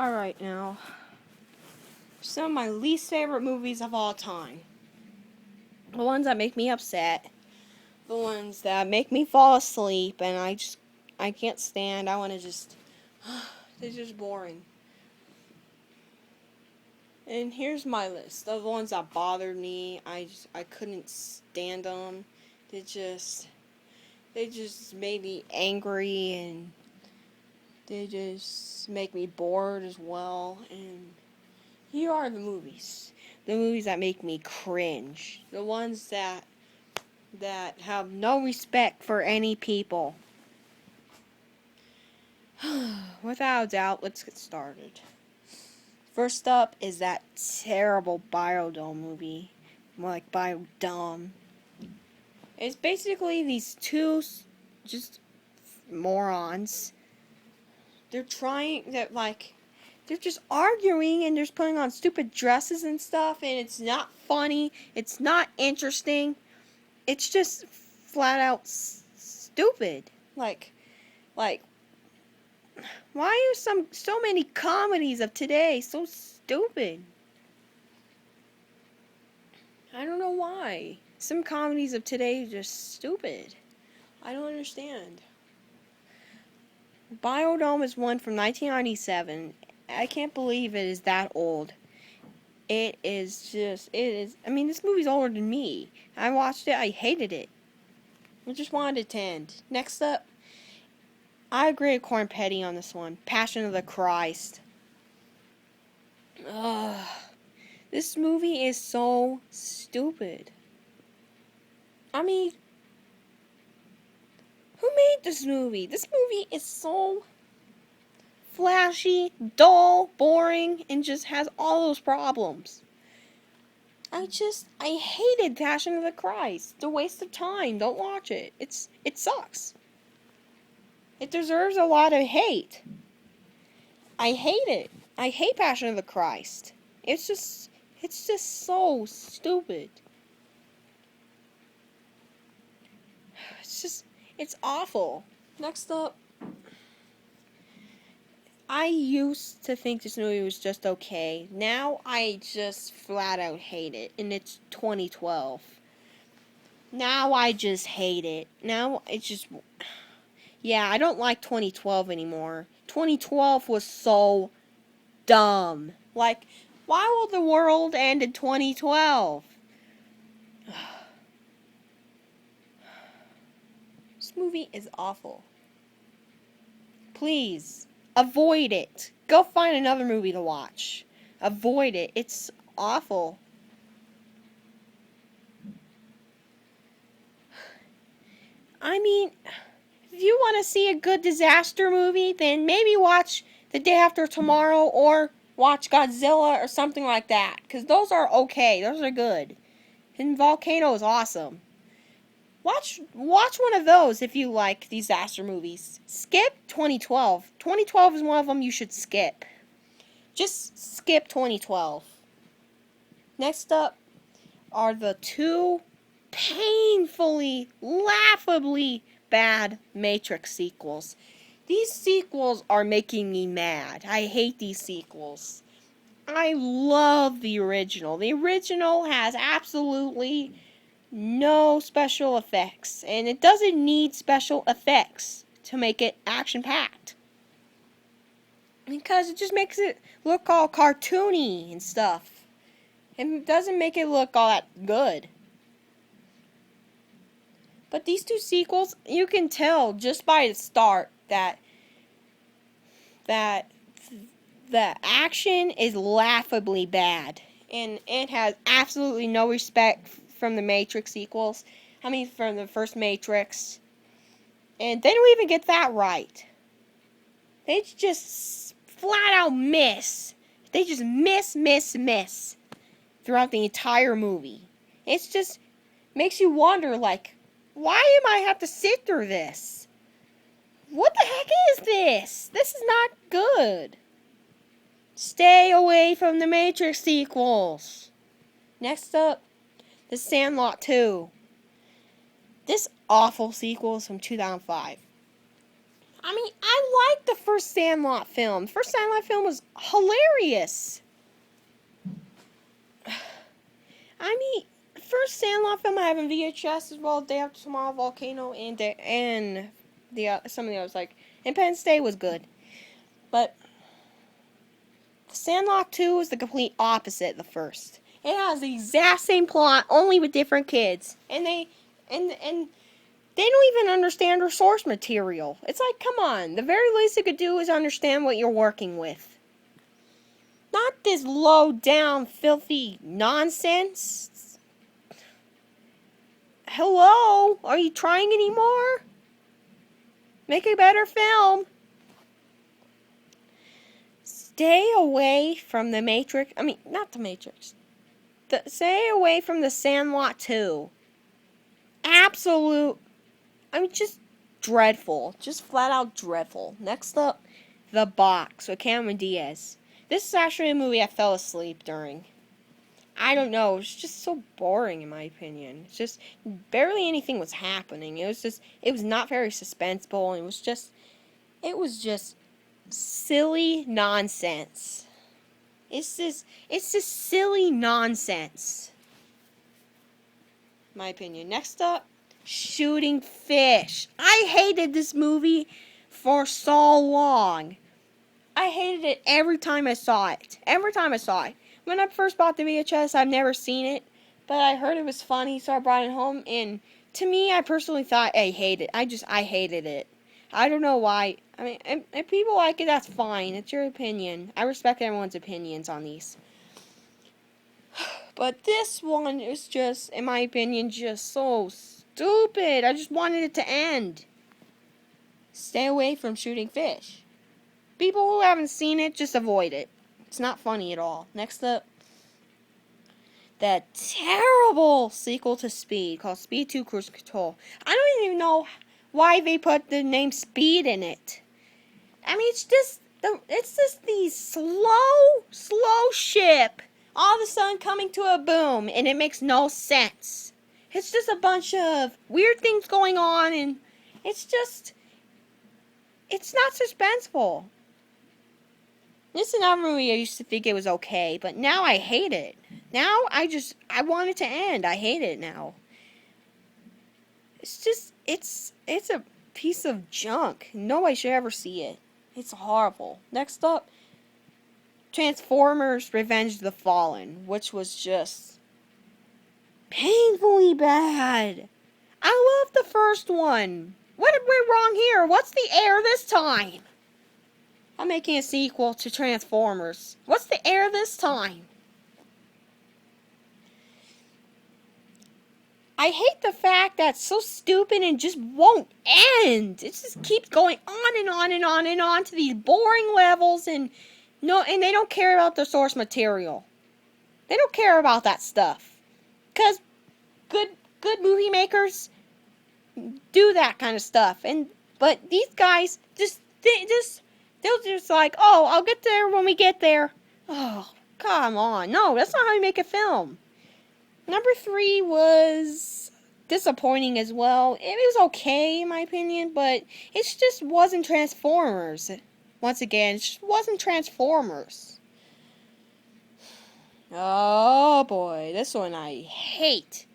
Alright, now, some of my least favorite movies of all time. The ones that make me upset. The ones that make me fall asleep and I can't stand. I want to just, they're just boring. And here's my list of the ones that bothered me. I couldn't stand them. They just made me angry, and they just make me bored as well. And here are the movies. The movies that make me cringe. The ones that have no respect for any people. Without a doubt, let's get started. First up is that terrible Biodome movie. More like Biodome. It's basically these two just morons. They're just arguing and they're just putting on stupid dresses and stuff, and it's not funny. It's not interesting. It's just flat out stupid. Like, why are so many comedies of today so stupid? I don't know why. Some comedies of today are just stupid. I don't understand. Biodome is one from 1997. I can't believe it is that old. I mean, this movie's older than me. I watched it, I hated it. I just wanted it to end. Next up, I agree with Corn Petty on this one. Passion of the Christ. Ugh. This movie is so stupid. I mean, who made this movie? This movie is so flashy, dull, boring, and just has all those problems. I hated Passion of the Christ. It's a waste of time. Don't watch it. It sucks. It deserves a lot of hate. I hate it. I hate Passion of the Christ. It's just so stupid. It's awful. Next up, I used to think this movie was just okay. Now I just flat out hate it. And it's 2012. Now I just hate it. Now it's just... Yeah, I don't like 2012 anymore. 2012 was so dumb. Like, why will the world end in 2012? This movie is awful. Please, avoid it. Go find another movie to watch. Avoid it. It's awful. I mean, if you want to see a good disaster movie, then maybe watch The Day After Tomorrow or watch Godzilla or something like that. Because those are okay. Those are good. And Volcano is awesome. Watch one of those if you like disaster movies. Skip 2012. 2012 is one of them you should skip. Just skip 2012. Next up are the two painfully, laughably bad Matrix sequels. These sequels are making me mad. I hate these sequels. I love the original. The original has absolutely no special effects, and it doesn't need special effects to make it action-packed. Because it just makes it look all cartoony and stuff. And it doesn't make it look all that good. But these two sequels, you can tell just by the start that the action is laughably bad. And it has absolutely no respect from the Matrix sequels. I mean, from the first Matrix. And they don't even get that right. They just flat out miss. They just miss throughout the entire movie. It's just makes you wonder, like, why am I have to sit through this? What the heck is this? This is not good. Stay away from the Matrix sequels. Next up, The Sandlot 2. This awful sequel is from 2005. I mean, I like the first Sandlot film. The first Sandlot film was hilarious. I mean, the first Sandlot film I have in VHS as well, Day After Tomorrow, Volcano, and some of the others, like Independence Day was good. But Sandlot 2 is the complete opposite of the first. It has the exact same plot, only with different kids. And they don't even understand their source material. It's like, come on, the very least you could do is understand what you're working with. Not this low down, filthy nonsense. Hello? Are you trying anymore? Make a better film. Stay away from the Matrix. I mean, not the Matrix. Stay away from the Sandlot 2. Absolute. I mean, just dreadful. Just flat out dreadful. Next up, The Box with Cameron Diaz. This is actually a movie I fell asleep during. I don't know. It was just so boring in my opinion. It's just barely anything was happening. It was not very suspenseful. It was just silly nonsense. It's just silly nonsense. In my opinion. Next up, Shooting Fish. I hated this movie for so long. I hated it every time I saw it. Every time I saw it. When I first bought the VHS, I've never seen it, but I heard it was funny, so I brought it home, and to me, I personally thought I hated it. I hated it. I don't know why. I mean, if people like it, that's fine. It's your opinion. I respect everyone's opinions on these. But this one is just, in my opinion, just so stupid. I just wanted it to end. Stay away from Shooting Fish. People who haven't seen it, just avoid it. It's not funny at all. Next up, that terrible sequel to Speed called Speed 2 Cruise Control. I don't even know why they put the name Speed in it. I mean, it's just the slow ship all of a sudden coming to a boom, and it makes no sense. It's just a bunch of weird things going on, and it's not suspenseful. This is another movie I used to think it was okay, but now I hate it. Now I want it to end. I hate it now. It's a piece of junk. Nobody should ever see it. It's horrible. Next up, Transformers Revenge of the Fallen, which was just painfully bad. I love the first one. What went wrong here? What's the error this time? I'm making a sequel to Transformers. What's the error this time? I hate the fact that it's so stupid and just won't end. It just keeps going on and on and on and on to these boring levels, and they don't care about the source material. They don't care about that stuff. Because good movie makers do that kind of stuff. But these guys they'll just like, oh, I'll get there when we get there. Oh, come on. No, that's not how you make a film. Number 3 was disappointing as well. It was okay, in my opinion, but it just wasn't Transformers. Once again, it just wasn't Transformers. Oh, boy. This one I hate.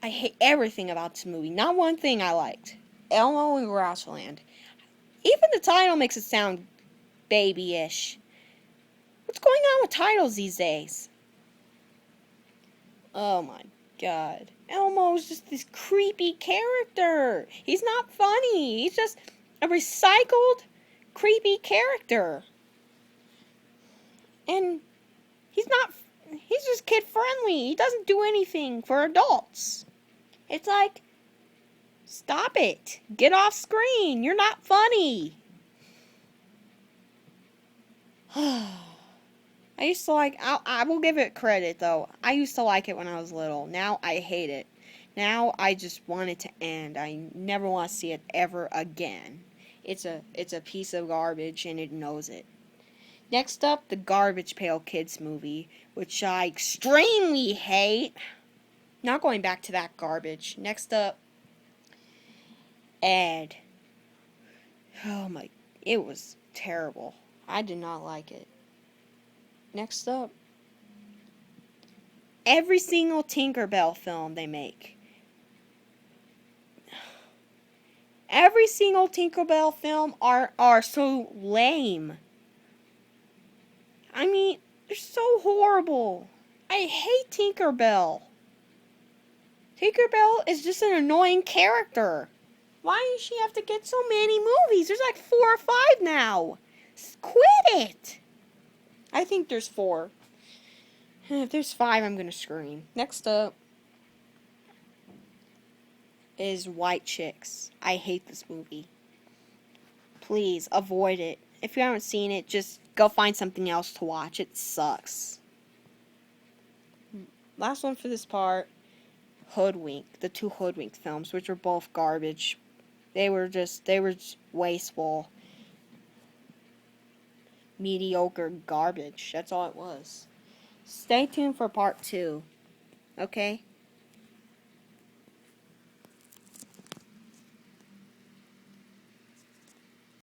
I hate everything about this movie. Not one thing I liked. Elmo and Grouchland. Even the title makes it sound babyish. What's going on with titles these days? Oh my god. Elmo's just this creepy character. He's not funny. He's just a recycled, creepy character. And he's just kid friendly. He doesn't do anything for adults. It's like, stop it. Get off screen. You're not funny. I used to like, I will give it credit though. I used to like it when I was little. Now I hate it. Now I just want it to end. I never want to see it ever again. It's a piece of garbage and it knows it. Next up, the Garbage Pail Kids movie, which I extremely hate. Not going back to that garbage. Next up, Ed. Oh my, it was terrible. I did not like it. Next up, every single Tinkerbell film they make. Every single Tinkerbell film are so lame. I mean, they're so horrible. I hate Tinkerbell. Tinkerbell is just an annoying character. Why does she have to get so many movies? There's like 4 or 5 now. Quit it. I think there's 4. If there's 5, I'm gonna scream. Next up is White Chicks. I hate this movie. Please avoid it. If you haven't seen it, just go find something else to watch. It sucks. Last one for this part, Hoodwink. The 2 Hoodwink films, which were both garbage. They were just wasteful. Mediocre garbage. That's all it was. Stay tuned for part 2. Okay?